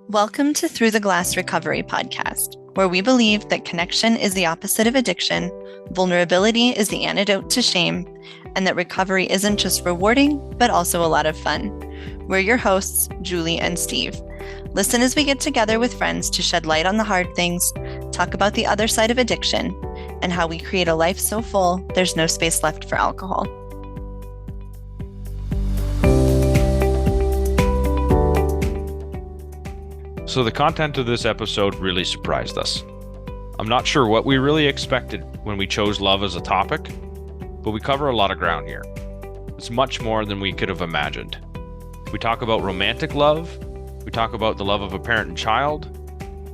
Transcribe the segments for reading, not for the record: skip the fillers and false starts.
Welcome to Through the Glass Recovery podcast, where we believe that connection is the opposite of addiction, vulnerability is the antidote to shame, and that recovery isn't just rewarding, but also a lot of fun. We're your hosts, Julie and Steve. Listen as we get together with friends to shed light on the hard things, talk about the other side of addiction, and how we create a life so full there's no space left for alcohol. So the content of this episode really surprised us. I'm not sure what we really expected when we chose love as a topic, but we cover a lot of ground here. It's much more than we could have imagined. We talk about romantic love, we talk about the love of a parent and child,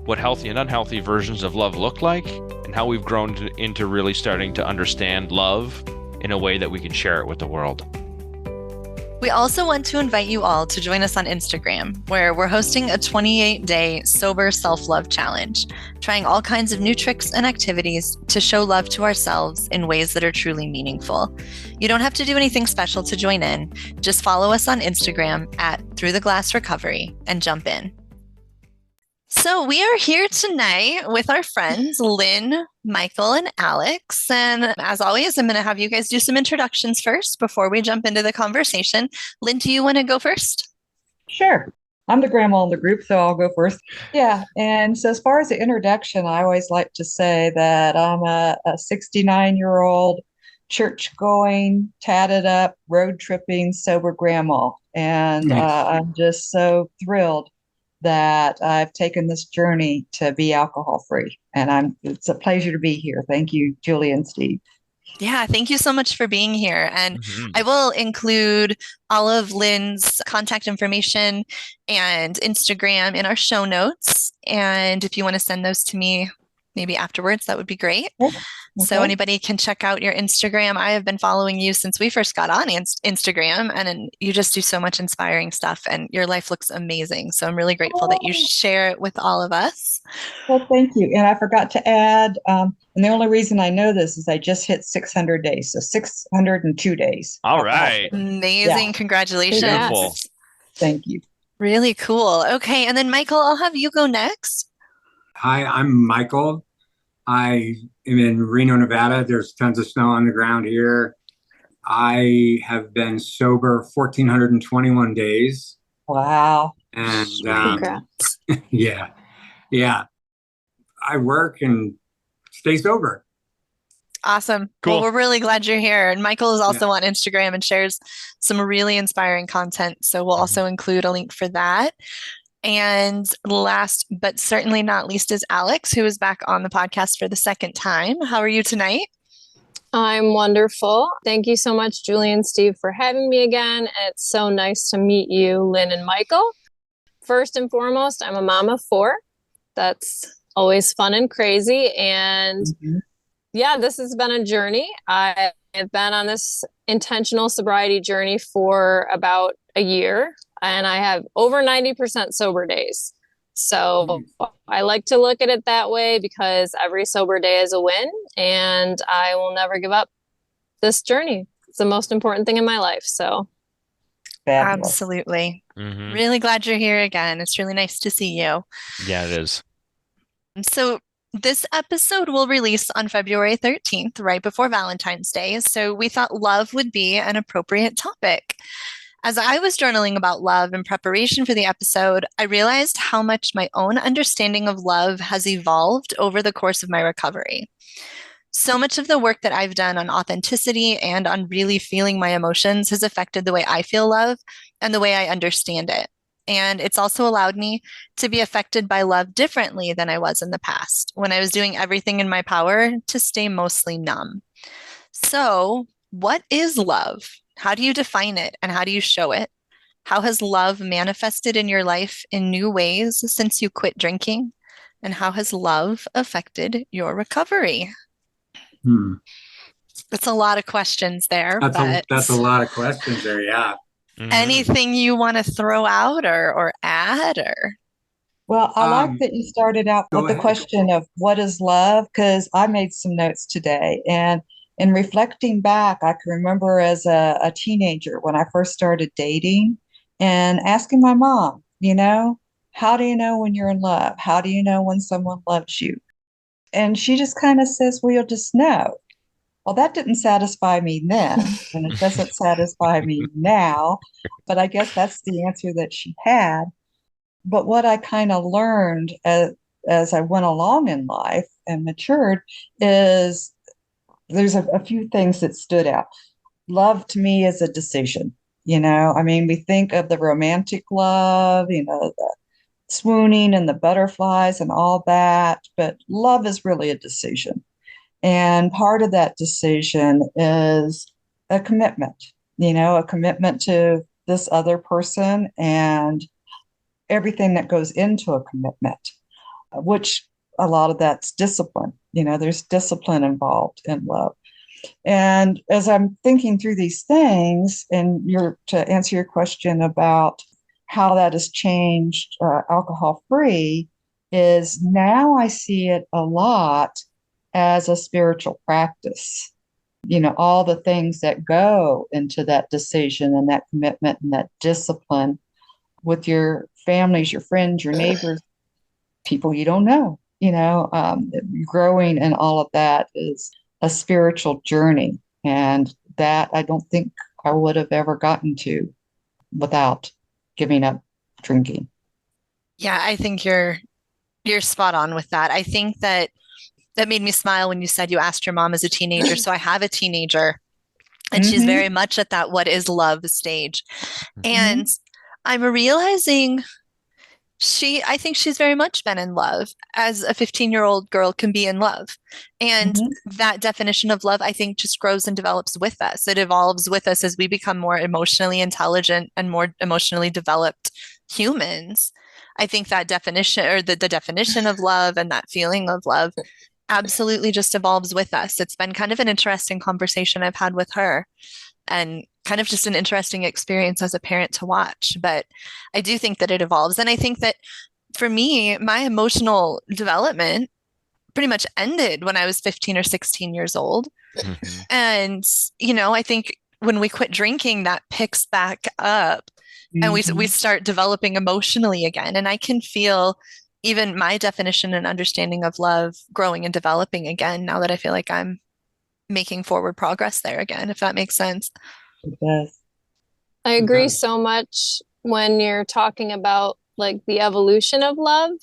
what healthy and unhealthy versions of love look like, and how we've grown into really starting to understand love in a way that we can share it with the world. We also want to invite you all to join us on Instagram, where we're hosting a 28-day sober self-love challenge, trying all kinds of new tricks and activities to show love to ourselves in ways that are truly meaningful. You don't have to do anything special to join in. Just follow us on Instagram at Through the Glass Recovery and jump in. So we are here tonight with our friends, Lynn, Michael, and Alex. And as always, I'm going to have you guys do some introductions first before we jump into the conversation. Lynn, do you want to go first? Sure. I'm the grandma in the group, so I'll go first. Yeah. And so as far as the introduction, I always like to say that I'm a 69-year-old church-going, tatted up, road tripping, sober grandma. And Nice. I'm just so thrilled that I've taken this journey to be alcohol free. And it's a pleasure to be here. Thank you, Julie and Steve. Yeah, thank you so much for being here. And I will include all of Lynn's contact information and Instagram in our show notes. And if you want to send those to me maybe afterwards, that would be great. Okay. So anybody can check out your Instagram. I have been following you since we first got on Instagram, and you just do so much inspiring stuff, and your life looks amazing. So I'm really grateful that you share it with all of us. Well, thank you. And I forgot to add, and the only reason I know this is I just hit 600 days, so 602 days. All right. Amazing. Yeah. Congratulations. Beautiful. Thank you. Really cool. Okay. And then Michael, I'll have you go next. Hi, I'm Michael. I am in Reno, Nevada. There's tons of snow on the ground here. I have been sober 1,421 days. Wow. And Congrats. yeah. I work and stay sober. Awesome. Cool. Well, we're really glad you're here. And Michael is also on Instagram and shares some really inspiring content. So we'll also include a link for that. And last, but certainly not least, is Alex, who is back on the podcast for the second time. How are you tonight? I'm wonderful. Thank you so much, Julie and Steve, for having me again. It's so nice to meet you, Lynn and Michael. First and foremost, I'm a mom of 4. That's always fun and crazy. And yeah, this has been a journey. I have been on this intentional sobriety journey for about a year. And I have over 90% sober days. So I like to look at it that way because every sober day is a win, and I will never give up this journey. It's the most important thing in my life. So Fabulous. Absolutely. Really glad you're here again. It's really nice to see you. Yeah, it is. So this episode will release on February 13th, right before Valentine's Day. So we thought love would be an appropriate topic. As I was journaling about love in preparation for the episode, I realized how much my own understanding of love has evolved over the course of my recovery. So much of the work that I've done on authenticity and on really feeling my emotions has affected the way I feel love and the way I understand it. And it's also allowed me to be affected by love differently than I was in the past, when I was doing everything in my power to stay mostly numb. So, what is love? How do you define it and how do you show it? How has love manifested in your life in new ways since you quit drinking? And how has love affected your recovery? That's a lot of questions there. That's a lot of questions there, yeah. Anything you want to throw out or add or? Well, I like that you started out with the question of what is love, because I made some notes today. And in reflecting back, I can remember as a teenager when I first started dating and asking my mom, how do you know when you're in love? How do you know when someone loves you? And she just kind of says, well, you'll just know. Well, that didn't satisfy me then, and it doesn't satisfy me now. But I guess that's the answer that she had. But what I kind of learned as I went along in life and matured is there's a few things that stood out. Love to me is a decision. I mean, we think of the romantic love, the swooning and the butterflies and all that, but love is really a decision. And part of that decision is a commitment, a commitment to this other person and everything that goes into a commitment, which a lot of that's discipline. There's discipline involved in love. And as I'm thinking through these things, and to answer your question about how that has changed alcohol free, is now I see it a lot as a spiritual practice. All the things that go into that decision and that commitment and that discipline with your families, your friends, your neighbors, people you don't know. Growing and all of that is a spiritual journey. And that I don't think I would have ever gotten to without giving up drinking. Yeah, I think you're spot on with that. I think that made me smile when you said you asked your mom as a teenager. So I have a teenager, and she's Mm-hmm, very much at that what is love stage. mm-hmm, And I'm realizing I think she's very much been in love as a 15-year-old girl can be in love. And mm-hmm. that definition of love, I think, just grows and develops with us. It evolves with us as we become more emotionally intelligent and more emotionally developed humans. I think that definition or the definition of love and that feeling of love absolutely just evolves with us. It's been kind of an interesting conversation I've had with her and kind of just an interesting experience as a parent to watch. But I do think that it evolves. And I think that for me, my emotional development pretty much ended when I was 15 or 16 years old. Mhm. And, I think when we quit drinking, that picks back up and we Mm-hmm. start developing emotionally again. And I can feel even my definition and understanding of love growing and developing again now that I feel like I'm making forward progress there again, if that makes sense. It does. I It agree does. so much when you're talking about like the evolution of love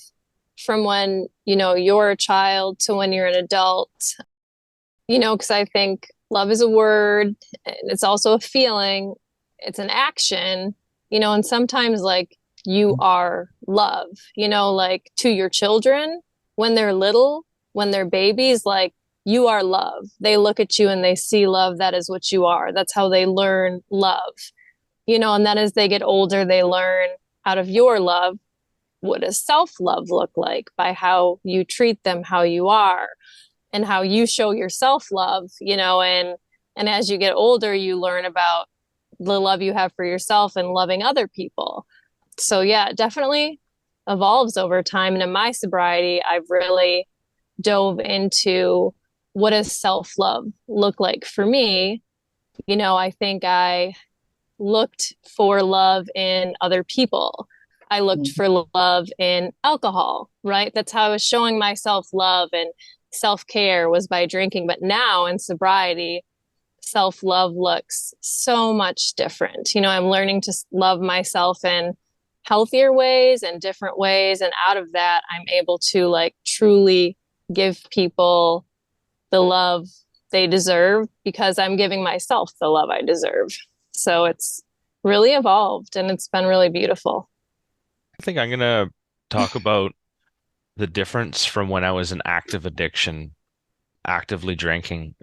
from when, you're a child to when you're an adult, because I think love is a word, and it's also a feeling, it's an action, and sometimes like you are love, like to your children when they're little, when they're babies, like you are love. They look at you and they see love. That is what you are. That's how they learn love, and then as they get older, they learn out of your love what does self-love look like by how you treat them, how you are, and how you show yourself love, and as you get older, you learn about the love you have for yourself and loving other people. So yeah, it definitely evolves over time. And in my sobriety, I've really dove into what does self-love look like for me. I think I looked for love in other people. I looked Mm-hmm. for love in alcohol, right? That's how I was showing myself love, and self care was by drinking. But now in sobriety, self love looks so much different. I'm learning to love myself in healthier ways and different ways. And out of that, I'm able to like truly give people the love they deserve because I'm giving myself the love I deserve. So it's really evolved and it's been really beautiful. I think I'm gonna talk about the difference from when I was in active addiction, actively drinking.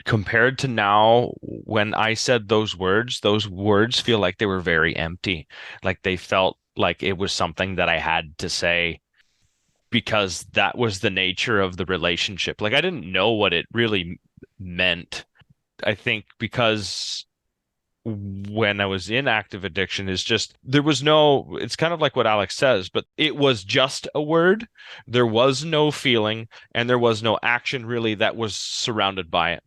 Compared to now, when I said those words feel like they were very empty. Like they felt like it was something that I had to say because that was the nature of the relationship. Like I didn't know what it really meant. I think because when I was in active addiction is just there was no, it's kind of like what Alex says, but it was just a word. There was no feeling and there was no action really that was surrounded by it.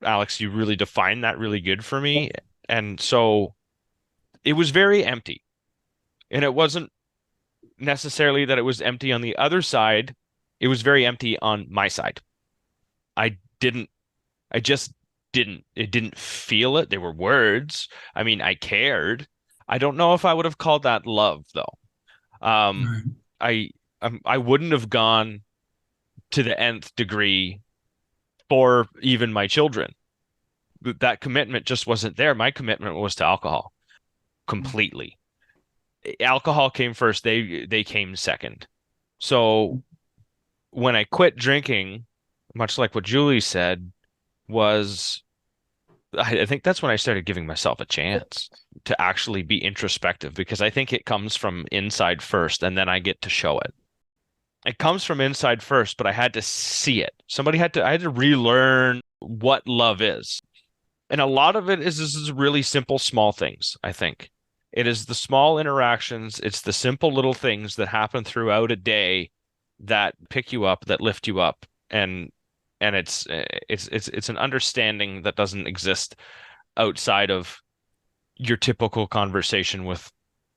Alex, you really defined that really good for me. And so it was very empty. And it wasn't necessarily that it was empty on the other side. It was very empty on my side. I didn't, I just didn't, it didn't feel it. There were words. I mean, I cared. I don't know if I would have called that love though. Um, Right. I, I wouldn't have gone to the nth degree for even my children. That commitment just wasn't there. My commitment was to alcohol completely. Alcohol came first, they came second. So when I quit drinking, much like what Julie said, was I think that's when I started giving myself a chance to actually be introspective because I think it comes from inside first and then I get to show it. It comes from inside first, but I had to see it. I had to relearn what love is. And a lot of it is really simple, small things, I think. It is the small interactions, it's the simple little things that happen throughout a day that pick you up, that lift you up. And it's an understanding that doesn't exist outside of your typical conversation with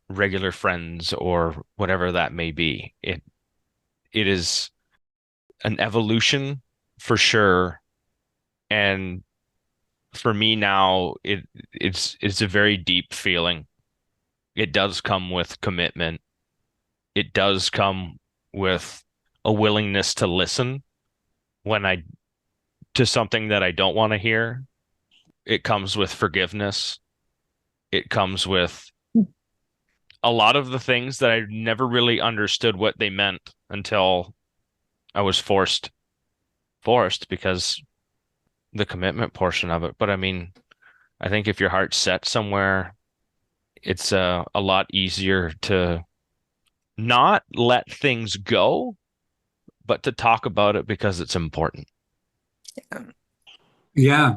regular friends or whatever that may be. It is an evolution for sure. And for me now, it's a very deep feeling. It does come with commitment. It does come with a willingness to listen when I to something that I don't want to hear. It comes with forgiveness. It comes with a lot of the things that I never really understood what they meant until I was forced because the commitment portion of it. But I mean, I think if your heart's set somewhere, it's a lot easier to not let things go, but to talk about it because it's important. Yeah,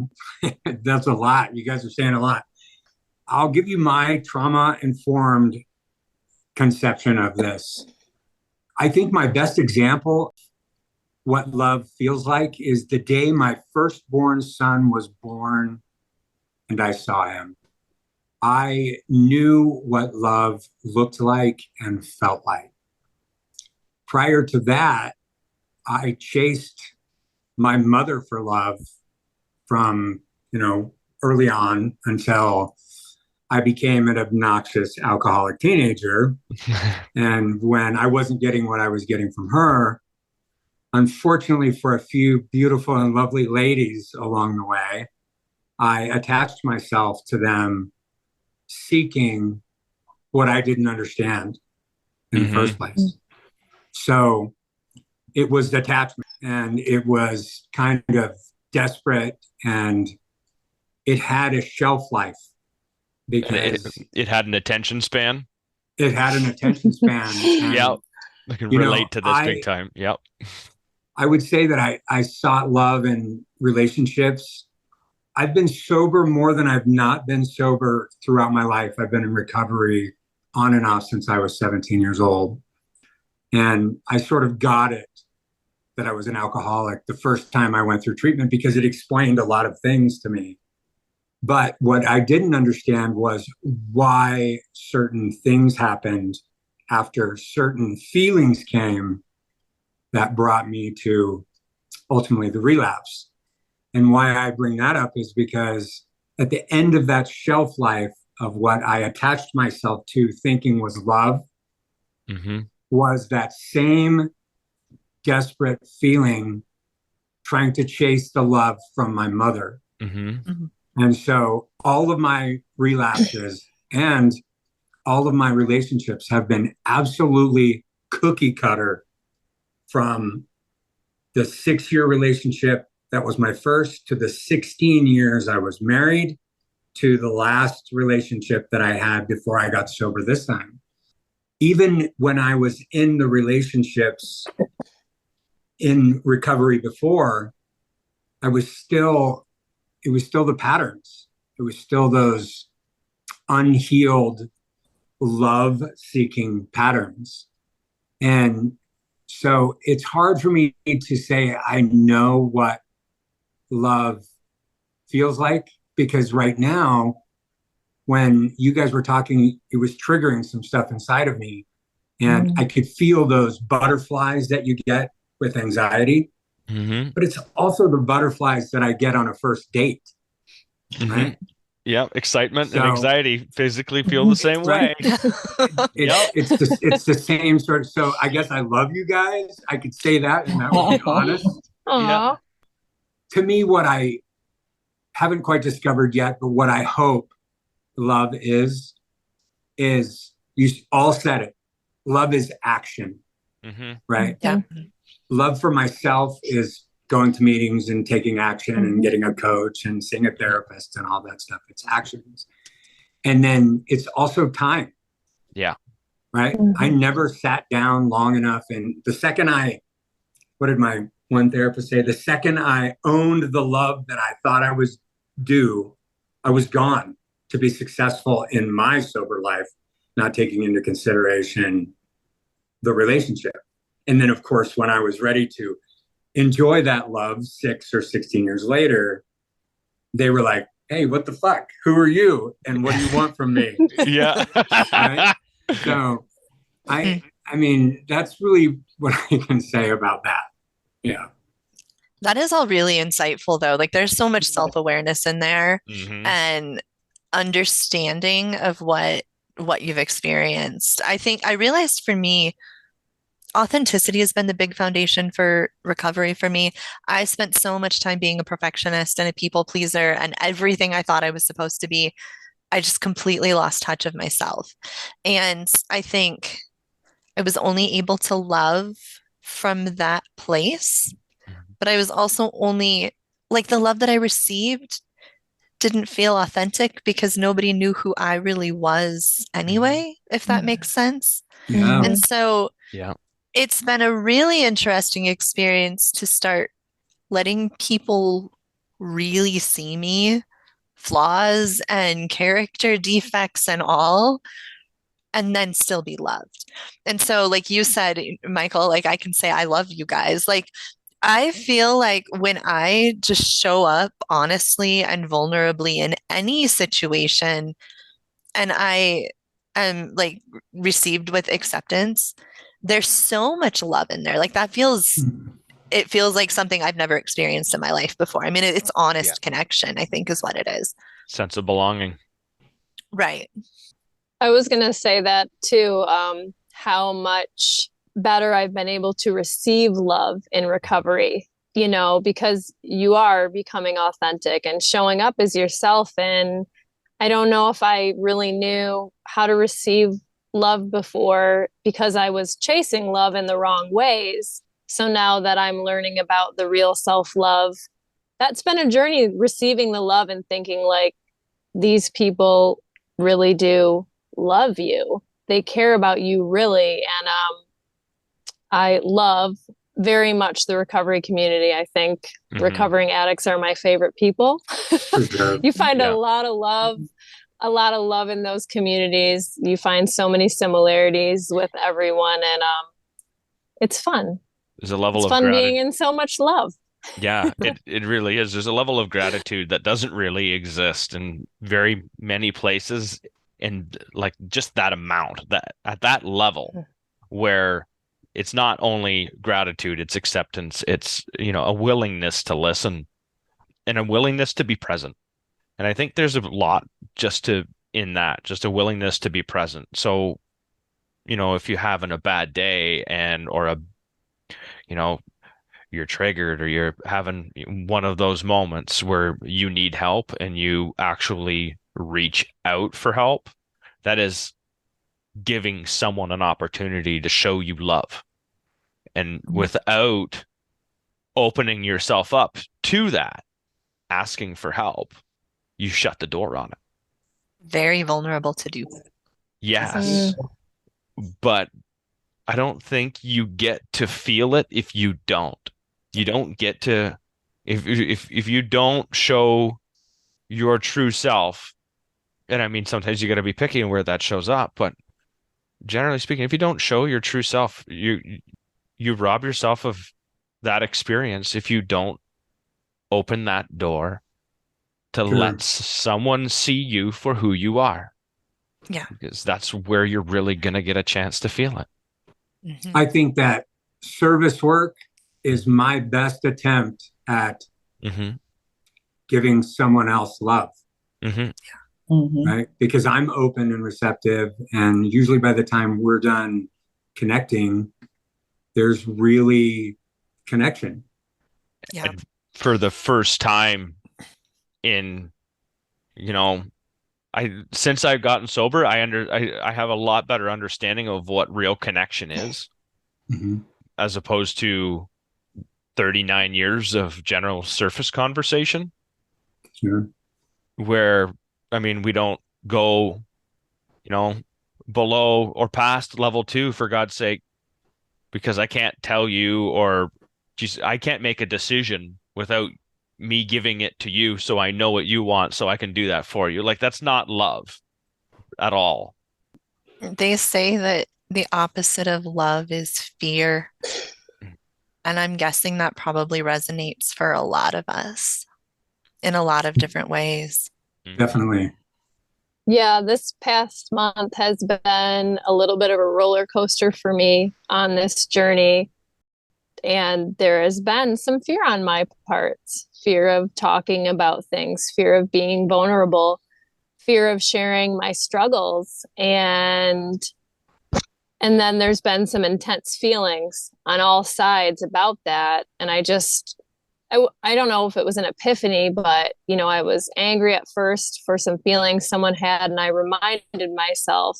that's a lot. You guys are saying a lot. I'll give you my trauma informed conception of this. I think my best example, what love feels like, is the day my firstborn son was born and I saw him. I knew what love looked like and felt like. Prior to that, I chased my mother for love from, early on until I became an obnoxious alcoholic teenager. And when I wasn't getting what I was getting from her, unfortunately, for a few beautiful and lovely ladies along the way, I attached myself to them seeking what I didn't understand in the first place. So it was attachment and it was kind of desperate and it had a shelf life because it had an attention span. it had an attention span. And, Yeah, I can relate to this big time. Yep. I would say that I sought love in relationships. I've been sober more than I've not been sober throughout my life. I've been in recovery on and off since I was 17 years old. And I sort of got it that I was an alcoholic the first time I went through treatment because it explained a lot of things to me. But what I didn't understand was why certain things happened after certain feelings came that brought me to ultimately the relapse. And why I bring that up is because at the end of that shelf life of what I attached myself to thinking was love was that same desperate feeling trying to chase the love from my mother. And so all of my relapses and all of my relationships have been absolutely cookie cutter, from the 6-year relationship that was my first to the 16 years I was married to the last relationship that I had before I got sober this time. Even when I was in the relationships in recovery before, it was still the patterns. It was still those unhealed love seeking patterns. And so it's hard for me to say I know what love feels like, because right now, when you guys were talking, it was triggering some stuff inside of me. And I could feel those butterflies that you get with anxiety, Mm-hmm. but it's also the butterflies that I get on a first date, Mm-hmm. right? Yeah, excitement and So, anxiety physically feel the same right. way. It's Yep. it's the same sort of, so I guess I love you guys. I could say that, and that would be honest. Yeah. Aw. To me, what I haven't quite discovered yet, but what I hope love is you all said it. Love is action, Mm-hmm. right? Yeah. Love for myself is going to meetings and taking action and Mhm. getting a coach and seeing a therapist and all that stuff. It's actions. And then it's also time, Yeah. right? I Mhm. never sat down long enough. And what did my one therapist say? The second I owned the love that I thought I was due, I was gone to be successful in my sober life, not taking into consideration the relationship. And then, of course, when I was ready to enjoy that love 6 or 16 years later, they were like, hey, what the fuck? Who are you? And what do you want from me? Yeah. Right? So I mean, that's really what I can say about that. Yeah. That is all really insightful, though. Like, there's so much self-awareness in there Mm-hmm. and understanding of what you've experienced. I think I realized for me, authenticity has been the big foundation for recovery for me. I spent so much time being a perfectionist and a people pleaser, and everything I thought I was supposed to be, I just completely lost touch of myself. And I think I was only able to love from that place, but I was also only like the love that I received didn't feel authentic because nobody knew who I really was anyway, if that makes sense. Yeah. And so Yeah. it's been a really interesting experience to start letting people really see me, flaws and character defects and all, and then still be loved. And so, like you said, Michael, like I can say, I love you guys. Like, I feel like when I just show up honestly and vulnerably in any situation, and I am like received with acceptance, there's so much love in there. Like, it feels like something I've never experienced in my life before. I mean, it's Yeah. honest connection, I think, is what it is. Sense of belonging. Right. I was going to say that too, how much better I've been able to receive love in recovery, because you are becoming authentic and showing up as yourself. And I don't know if I really knew how to receive love before because I was chasing love in the wrong ways. So now that I'm learning about the real self love, that's been a journey receiving the love and thinking like these people really do love you. They care about you really. And I love very much the recovery community. I think recovering addicts are my favorite people. For sure. You find Yeah. a lot of love in those communities. You find so many similarities with everyone, and it's fun. There's a level It's of fun being gratitude. in so much love. Yeah, it really is. There's a level of gratitude that doesn't really exist in very many places, and like just that amount, that at that level where it's not only gratitude, it's acceptance, it's, a willingness to listen and a willingness to be present. And I think there's a lot in that, just a willingness to be present. So, if you're having a bad day you know, you're triggered or you're having one of those moments where you need help and you actually reach out for help, that is giving someone an opportunity to show you love. And without opening yourself up to that, asking for help, you shut the door on it. Very vulnerable to do. Yes, but I don't think you get to feel it if you don't. You don't get to if you don't show your true self, and I mean sometimes you got to be picky in where that shows up, but generally speaking, if you don't show your true self, you rob yourself of that experience if you don't open that door to let Sure. someone see you for who you are, Yeah. because that's where you're really gonna get a chance to feel it. I think that service work is my best attempt at giving someone else love. Right? Because I'm open and receptive. And usually by the time we're done connecting, there's really connection. Yeah. For the first time in, since I've gotten sober, I have a lot better understanding of what real connection is, as opposed to 39 years of general surface conversation. Sure. Where, we don't go, below or past level 2, for God's sake, because I can't tell you, or just I can't make a decision without me giving it to you, so I know what you want, so I can do that for you. Like, that's not love at all. They say that the opposite of love is fear. And I'm guessing that probably resonates for a lot of us in a lot of different ways. Definitely. Yeah, this past month has been a little bit of a roller coaster for me on this journey. And there has been some fear on my part, fear of talking about things, fear of being vulnerable, fear of sharing my struggles. And then there's been some intense feelings on all sides about that. And I don't know if it was an epiphany, but, I was angry at first for some feelings someone had. And I reminded myself,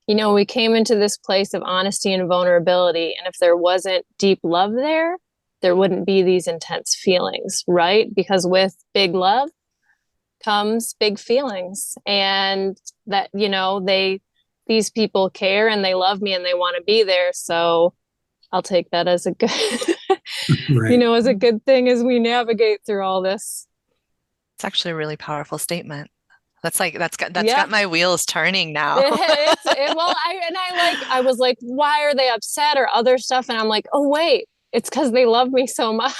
we came into this place of honesty and vulnerability. And if there wasn't deep love there wouldn't be these intense feelings, right? Because with big love comes big feelings. And that, these people care and they love me and they want to be there. So I'll take that as a good, Right. as a good thing as we navigate through all this. It's actually a really powerful statement. That's got my wheels turning now. I was like, why are they upset or other stuff? And I'm like, oh wait, it's because they love me so much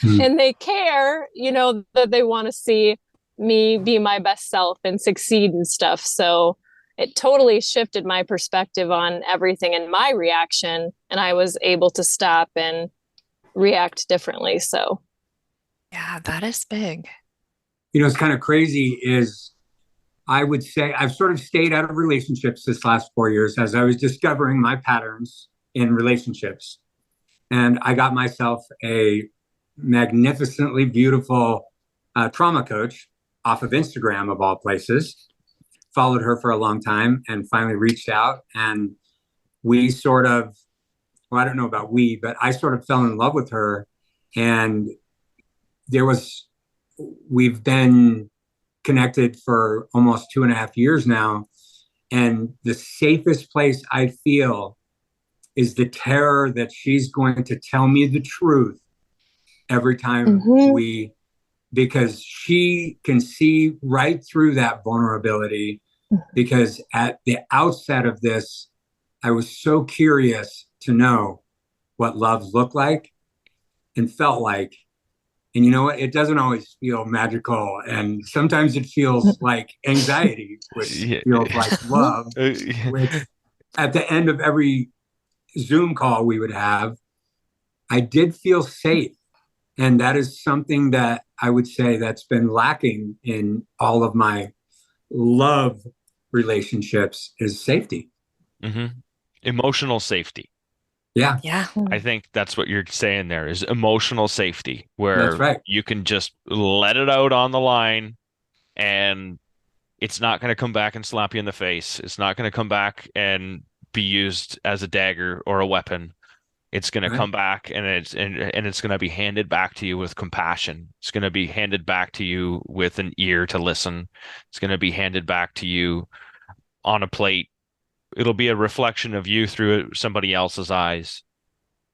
and they care, that they want to see me be my best self and succeed and stuff. So it totally shifted my perspective on everything and my reaction. And I was able to stop and react differently. So yeah, that is big. It's kind of crazy is I would say I've sort of stayed out of relationships this last 4 years as I was discovering my patterns in relationships. And I got myself a magnificently beautiful trauma coach off of Instagram, of all places. Followed her for a long time and finally reached out. And we sort of, well, I don't know about we, but I sort of fell in love with her. And we've been connected for almost 2.5 years now. And the safest place I feel is the terror that she's going to tell me the truth every time because she can see right through that vulnerability. Because at the outset of this, I was so curious to know what love looked like and felt like. And you know what? It doesn't always feel magical. And sometimes it feels like anxiety, which feels like love, which at the end of every Zoom call we would have, I did feel safe. And that is something that I would say that's been lacking in all of my love relationships is safety. Emotional safety. Yeah. I think that's what you're saying there is emotional safety, where That's right. you can just let it out on the line and it's not going to come back and slap you in the face. It's not going to come back and be used as a dagger or a weapon. It's going to come back and it's going to be handed back to you with compassion. It's going to be handed back to you with an ear to listen. It's going to be handed back to you on a plate. It'll be a reflection of you through somebody else's eyes,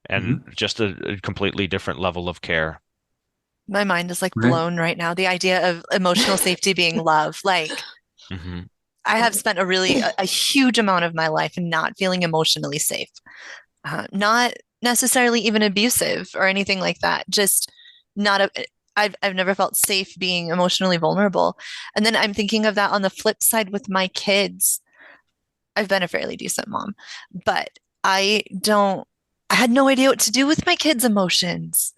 and just a completely different level of care. My mind is like blown right now. The idea of emotional safety being love. Like, I have spent a huge amount of my life not feeling emotionally safe. Not necessarily even abusive or anything like that. Just I've never felt safe being emotionally vulnerable. And then I'm thinking of that on the flip side with my kids. I've been a fairly decent mom, but I don't, I had no idea what to do with my kids' emotions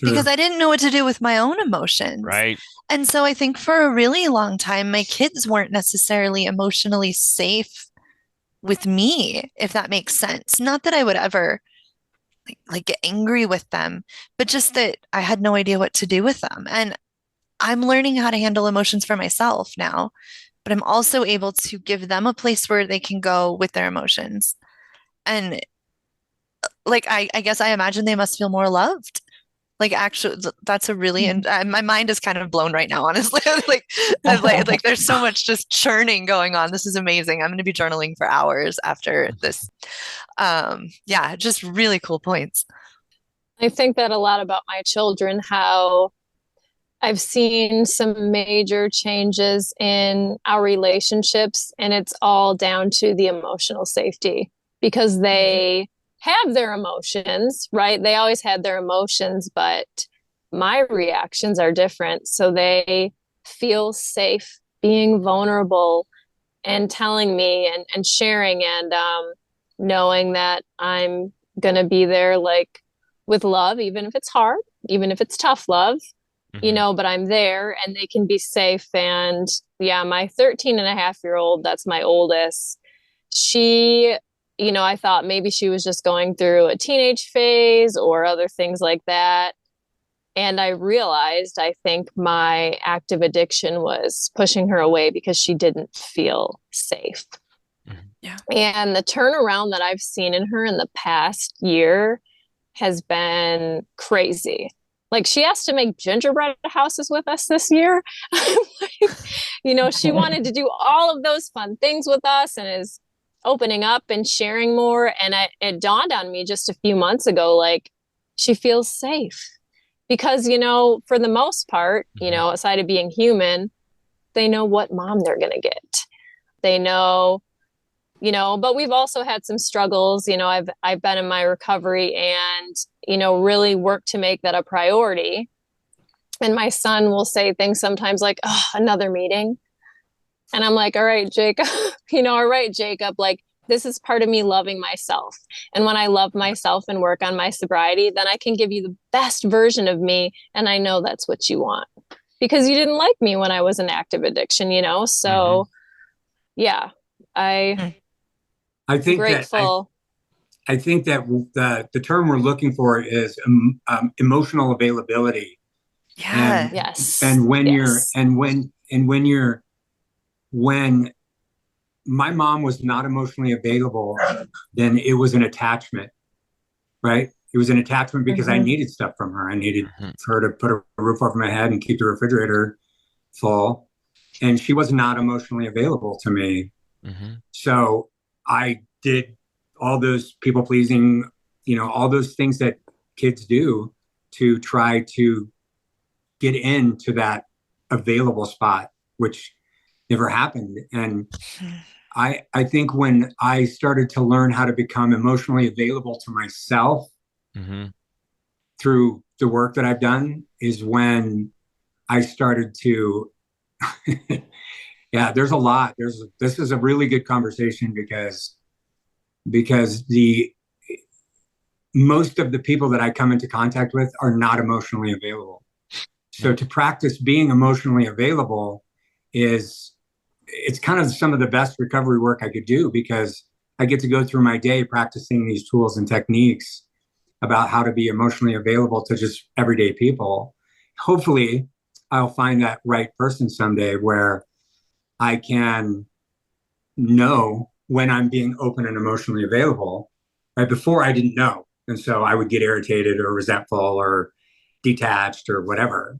because Sure. I didn't know what to do with my own emotions. Right. And so I think for a really long time, my kids weren't necessarily emotionally safe with me, if that makes sense. Not that I would ever like get angry with them, but just that I had no idea what to do with them. And I'm learning how to handle emotions for myself now, but I'm also able to give them a place where they can go with their emotions. And like I guess I imagine they must feel more loved. Like actually, that's a really and my mind is kind of blown right now, honestly. Like there's so much just churning going on. This is amazing. I'm going to be journaling for hours after this. Yeah, just really cool points. I think that a lot about my children, how I've seen some major changes in our relationships, and it's all down to the emotional safety because they have their emotions, right? They always had their emotions, but my reactions are different. So they feel safe being vulnerable and telling me and sharing and knowing that I'm going to be there like with love, even if it's hard, even if it's tough love, you Hmm. know, but I'm there and they can be safe. And yeah, my 13 and a half year old, that's my oldest. She, you know, I thought maybe she was just going through a teenage phase or other things like that. And I realized, I think my active addiction was pushing her away because she didn't feel safe. Yeah. And the turnaround that I've seen in her in the past year has been crazy. Like she has to make gingerbread houses with us this year. You know, she wanted to do all of those fun things with us and is opening up and sharing more. And it dawned on me just a few months ago, like she feels safe because, you know, for the most part, you Hmm. know, aside of being human, they know what mom they're going to get. They know, you know, but we've also had some struggles. You know, I've been in my recovery and, you know, really worked to make that a priority. And my son will say things sometimes like, oh, another meeting. And I'm like, all right, Jacob, you know, all right, Jacob, like this is part of me loving myself. And when I love myself and work on my sobriety, then I can give you the best version of me. And I know that's what you want because you didn't like me when I was in active addiction, you know? Hmm. So yeah, I Mm. I think that grateful. I think that the term we're looking for is emotional availability, and Yeah. Yes. and when you're Yes. and when you're when my mom was not emotionally available, then it was an attachment, right? It was an attachment because I Mm-hmm. needed stuff from her. I needed Hmm. her to put a roof over my head and keep the refrigerator full, and she was not emotionally available to me. Hmm. So I did all those people pleasing, all those things that kids do to try to get into that available spot, which never happened. And I think when I started to learn how to become emotionally available to myself Hmm. through the work that I've done is when I started to yeah, there's a lot. This is a really good conversation because the most of the people that I come into contact with are not emotionally available. So Yeah. to practice being emotionally available is it's kind of some of the best recovery work I could do because I get to go through my day practicing these tools and techniques about how to be emotionally available to just everyday people. Hopefully, I'll find that right person someday where I can know when I'm being open and emotionally available. Right before I didn't know. And so I would get irritated or resentful or detached or whatever.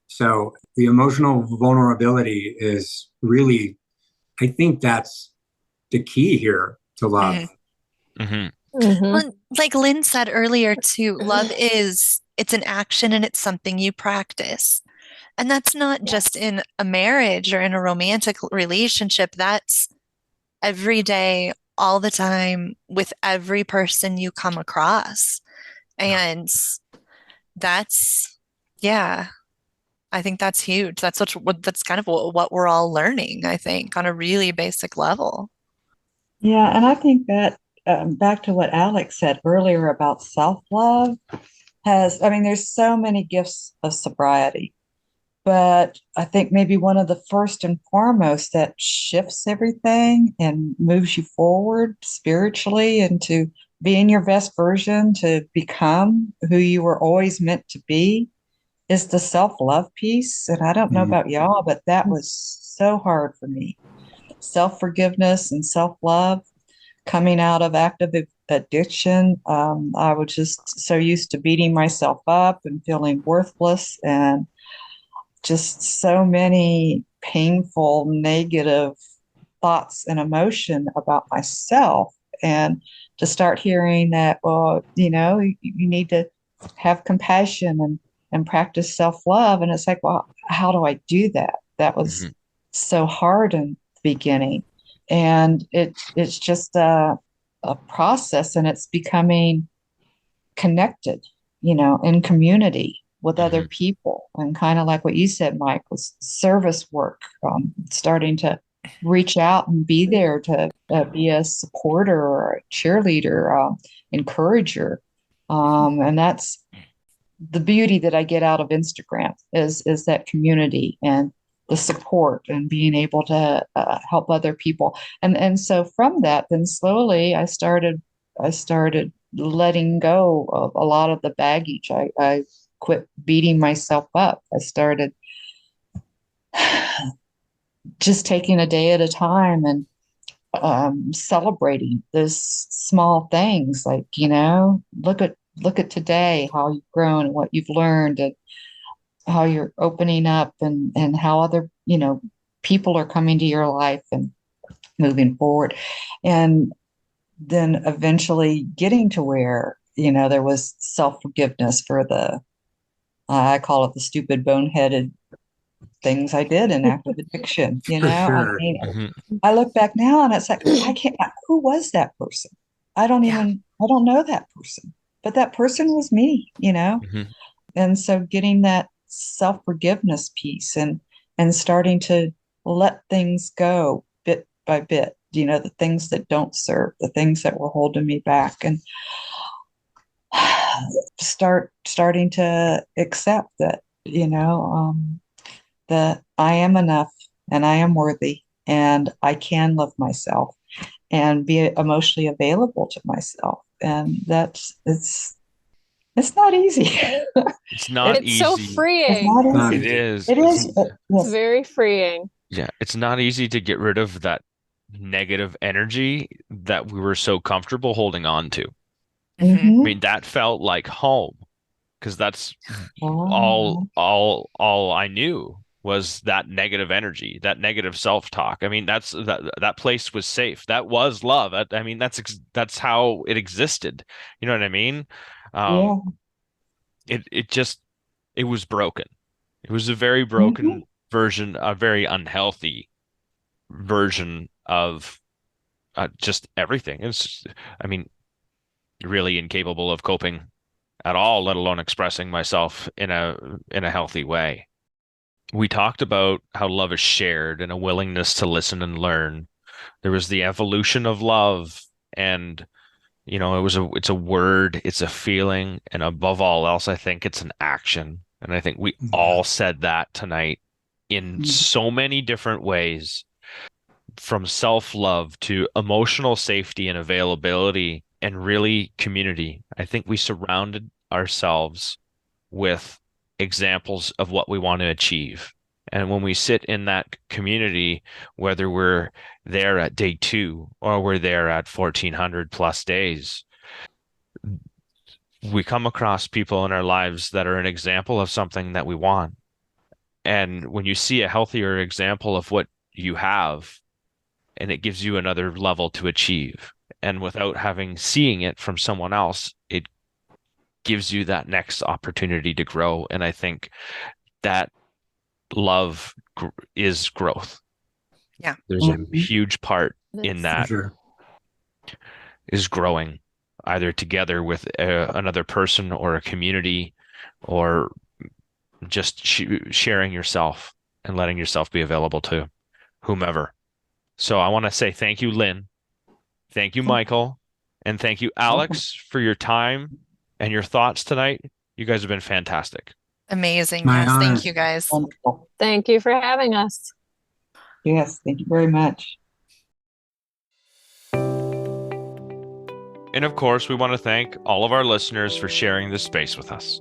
So the emotional vulnerability is really, I think that's the key here to love. Mhm. Hmm. Mm-hmm. Well, like Lynn said earlier too, love is it's an action and it's something you practice. And that's not just Yes. in a marriage or in a romantic relationship. That's every day, all the time, with every person you come across. And that's, yeah, I think that's huge. That's kind of what we're all learning, I think, on a really basic level. Yeah, and I think that back to what Alex said earlier about self-love I mean, there's so many gifts of sobriety, but I think maybe one of the first and foremost that shifts everything and moves you forward spiritually into being your best version, to become who you were always meant to be, is the self-love piece. And I don't know Mhm. about y'all, but that was so hard for me. Self-forgiveness and self-love coming out of active addiction. I was just so used to beating myself up and feeling worthless, and just so many painful, negative thoughts and emotion about myself. And to start hearing that, well, you need to have compassion and practice self-love. And it's like, well, how do I do that? That was Mhm. so hard in the beginning. And it's just a process, and it's becoming connected, in community with other Mhm. people. And kind of like what you said, Mike, was service work, starting to reach out and be there to be a supporter or a cheerleader, encourager. And that's the beauty that I get out of Instagram is that community and the support and being able to help other people. And so from that, then slowly I started letting go of a lot of the baggage. I quit beating myself up. I started just taking a day at a time and celebrating those small things, like, look at today, how you've grown and what you've learned, and how you're opening up, and how other, people are coming to your life and moving forward. And then eventually getting to where, there was self-forgiveness for I call it the stupid boneheaded things I did in active addiction. For I sure. mean, Mhm. I look back now and it's like, I can't, who was that person? Yeah. I don't know that person, but that person was me. Mhm. And so getting that self-forgiveness piece and starting to let things go bit by bit, the things that don't serve, the things that were holding me back, and starting to accept that, that I am enough and I am worthy and I can love myself and be emotionally available to myself. And it's not easy. It's not It's It's so easy. freeing. not Not It easy. easy. is. It It's is. It's Yes. very freeing. Yeah, it's not easy to get rid of that negative energy that we were so comfortable holding on to. Hmm. I Mm-hmm. mean, that felt like home because that's Oh, all I knew was that negative energy, that negative self-talk. I mean, that place was safe. That was love. I mean, that's how it existed. You know what I mean? Um, yeah. it just it was broken. It was a very Mm-hmm. broken version, a very unhealthy version of just everything. I mean, really incapable of coping at all, let alone expressing myself in a healthy way. We talked about how love is shared and a willingness to listen and learn. There was the evolution of love, and it's a word, it's a feeling, and above all else, I think it's an action. And I think we Yeah. all said that tonight in so many different ways, from self-love to emotional safety and availability and really community. I think we surrounded ourselves with examples of what we want to achieve. And when we sit in that community, whether we're there at day 2 or we're there at 1400 plus days, we come across people in our lives that are an example of something that we want. And when you see a healthier example of what you have, and it gives you another level to achieve. And without having seeing it from someone else, it gives you that next opportunity to grow. And I think that love is growth. Yeah. There's a Mm-hmm. huge part in Yes. For that sure. is growing either together with another person or a community, or just sharing yourself and letting yourself be available to whomever. So I want to say thank you, Lynn. Thank you, Michael. And thank you, Alex, for your time and your thoughts tonight. You guys have been fantastic. Amazing. My Yes, honor. thank you guys. Wonderful. Thank you for having us. Yes, thank you very much. And of course, we want to thank all of our listeners for sharing this space with us.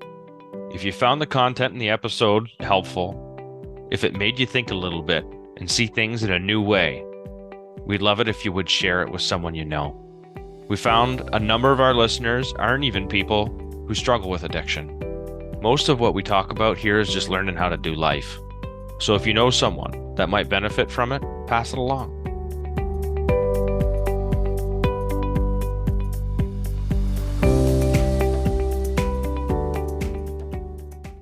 If you found the content in the episode helpful, if it made you think a little bit and see things in a new way, we'd love it if you would share it with someone you know. We found a number of our listeners aren't even people who struggle with addiction. Most of what we talk about here is just learning how to do life. So if you know someone that might benefit from it, pass it along.